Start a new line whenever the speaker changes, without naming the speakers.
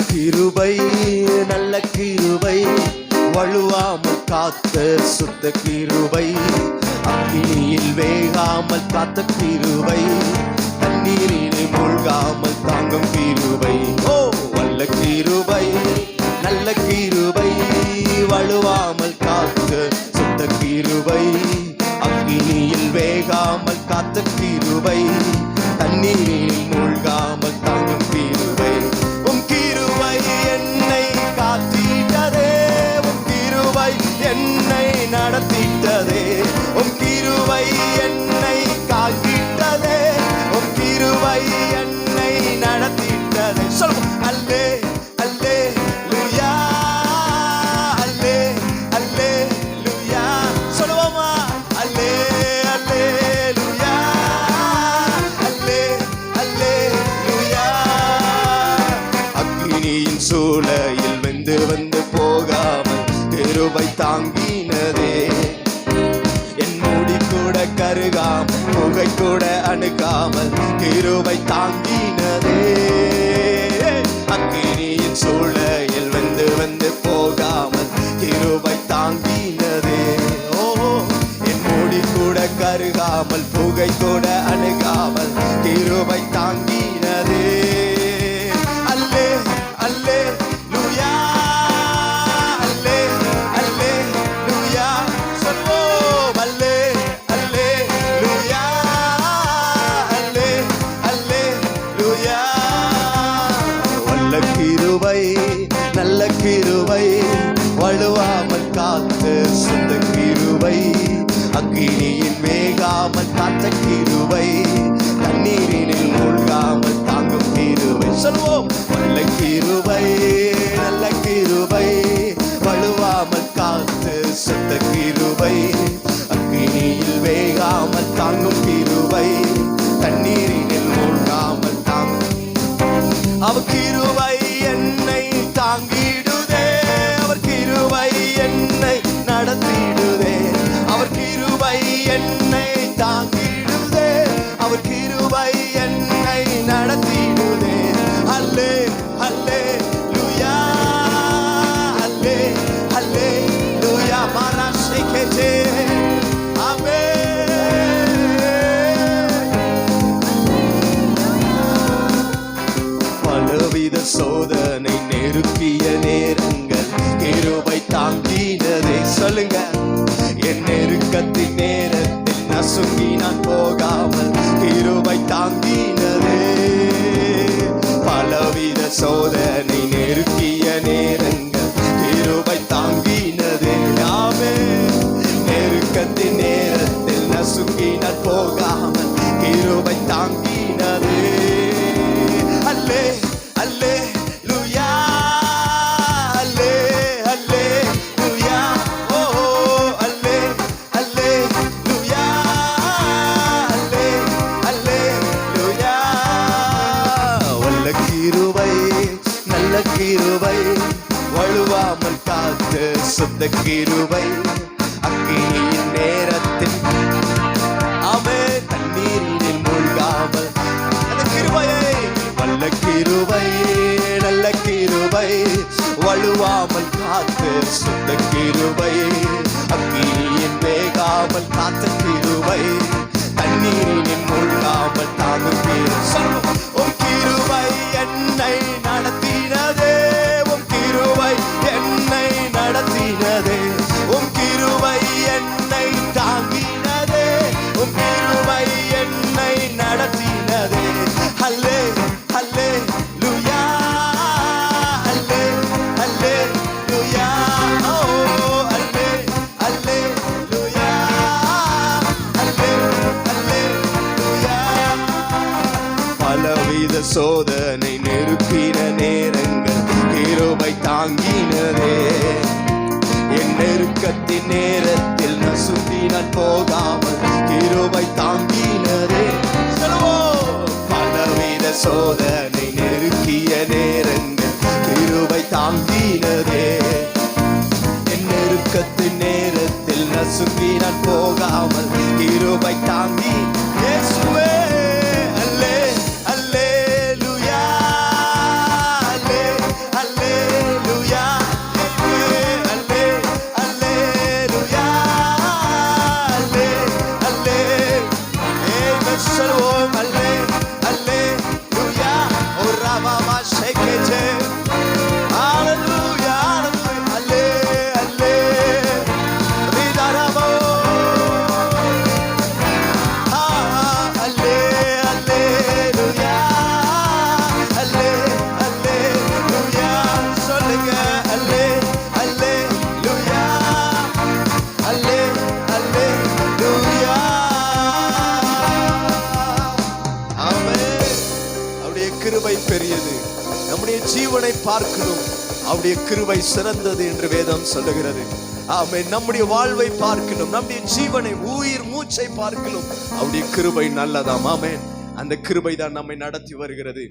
கிருபை நல்ல கிருபை வழுவாமல் காத்த சுத்த கிருபை அக்கினியில் வேகாமல் காத்த கிருபை தண்ணீரில் மூழ்காமல் தாங்கும் கிருபை ஓ வல்ல கிருபை நல்ல கிருபை வழுவாமல் காத்த சுத்த கிருபை அக்கினியில் வேகாமல் காத்த கிருபை தண்ணீரில் மூழ்காமல் தாங்கும் கிருபை என்னை நடத்திட்டதே உம் கிருபை என்னை காக்கிட்டதே உம் கிருபை என்னை நடத்திட்டதே சொல்லுவோம் அல்லே அல்லே லூயா அல்லே அல்லே லூயா சொல்லுவோமா அல்லே அல்லே லூயா அல்லே அல்லே லூயா அக்கினியின் சூளையில் வெந்து வந்து போகாமல் கிருபை தாங்கினதே என் மூடி கூட கருகாமல் புகை கூட அணுகாமல் கிருபை தாங்கினதே அக்கினியின் சூளையில் வந்து வந்து போகாமல் கிருபை தாங்கினதே ஓ என் மூடி கூட கருகாமல் புகை கூட அணுகாமல் கிருபை தாங்கினதே அல்லே அல்லே லூயா நல்ல கிருபை வழுவாமல் காத்த சுத்த கிருபை அக்கினியில் வேகாமல் காத்த கிருபை தண்ணீரினில் மூழ்காமல் தாங்கும் கிருபை சொல்வோம் நல்ல கிருபை நல்ல கிருபை வழுவாமல் காத்த சுத்த கிருபை அக்கினியில் வேகாமல் தாங்கும் கிருபை தண்ணீரினில் மூழ்காமல் தாங்கும் அவர் கிருபை என்னை தாங்கிடுதே அவர் கிருபை என்னை நடத்திடுதே அவர் கிருபை என்னை தாங்கிடுதே அவர் கிருபை என்னை நடத்திடுதே அல்லே அல்லே லூயா அல்லே அல்லே லூயா மாராஷேகே ஆமென் பலவித சோதனை நெருக்கிய நேரங்கள் கிருபை தாங்கினதே சொல்லுங்க என் நெருக்கத்தின் நேரத்தில் நசுங்கி நான் போகாமல் கிருபை தாங்கினதே பலவித சோதனை நெருக்கிய நேரங்கள் கிருபை தாங்கினதே ஆமென் நெருக்கத்தின் நேரத்தில் நசுங்கி நான் போகாமல் கிருபை தாங்கினதே அல்லே அல்லே லூயா அல்லே அல்லே லூயா ஓ அல்லே அல்லே லூயா அல்லே அல்லே லூயா வல்ல கிருபை நல்ல கிருபை வழுவாமல் காத்த சுத்த கிருபை அக்கினியின் நேரத்தில் ஆமென் தண்ணீரில் மூழ்காமல் அந்த கிருபையை வல்ல கிருபை நல்ல கிருபை வழுவாமல் காத்து சுத்த கிருபை அக்கினியின் வேகாமல் காத்த கிருபை தண்ணீரினில் மூழ்காமல் தாங்கும் கிருபை உம் கிருபை என்னை நடத்தினதே உம் கிருபை என்னை நடத்தினதே உம் கிருபை என்னை தாங்கினதே உம் கிருபை என்னை நடத்தினதே அல்லே அல்லே லூயா அல்லே அல்லே லூயா ஓ அல்லே அல்லே லூயா அல்லே அல்லே லூயா பலவித சோதனை நெருக்கின நேரங்கள் நெருக்கத்தின் நேரத்தில் நசுங்கி நான் போகாமல் கிருபை தாங்கினதே. சொல்லுவோம். பலவித சோதனை நெருக்கிய நேரங்கள் கிருபை தாங்கினதே. என் நெருக்கத்தின் நேரத்தில் நசுங்கி நான் போகாமல் கிருபை தாங்கி இயேசுவே. அல்லே அல்லேலூயா அல்லே அல்லேலூயா அல்லே அல்லேலூயா அல்லே அல்லே ஆமென் சொல்லுவோம். அல்லே அல்லேலூயா ஓ ராமா ஷேகேஜே ஹalleluya அல்லே அல்லே விதாரமோ அல்லே அல்லேலூயா அல்லே அல்லேலூயா சொல்லுங்க. அல்லே அல்லேலூயா அல்லே அல்லேலூயா. ஆமென். அவருடைய கிருபை பெரியது. நம்முடைய ஜீவனை பார்க்கணும், அவருடைய கிருபை சிறந்தது என்று வேதம் சொல்லுகிறது. ஆமென். நம்முடைய வாழ்வை பார்க்கணும், நம்முடைய ஜீவனை உயிர் மூச்சை பார்க்கணும், அவருடைய கிருபை நல்லதாம். ஆமென். அந்த கிருபை தான் நம்மை நடத்தி வருகிறது.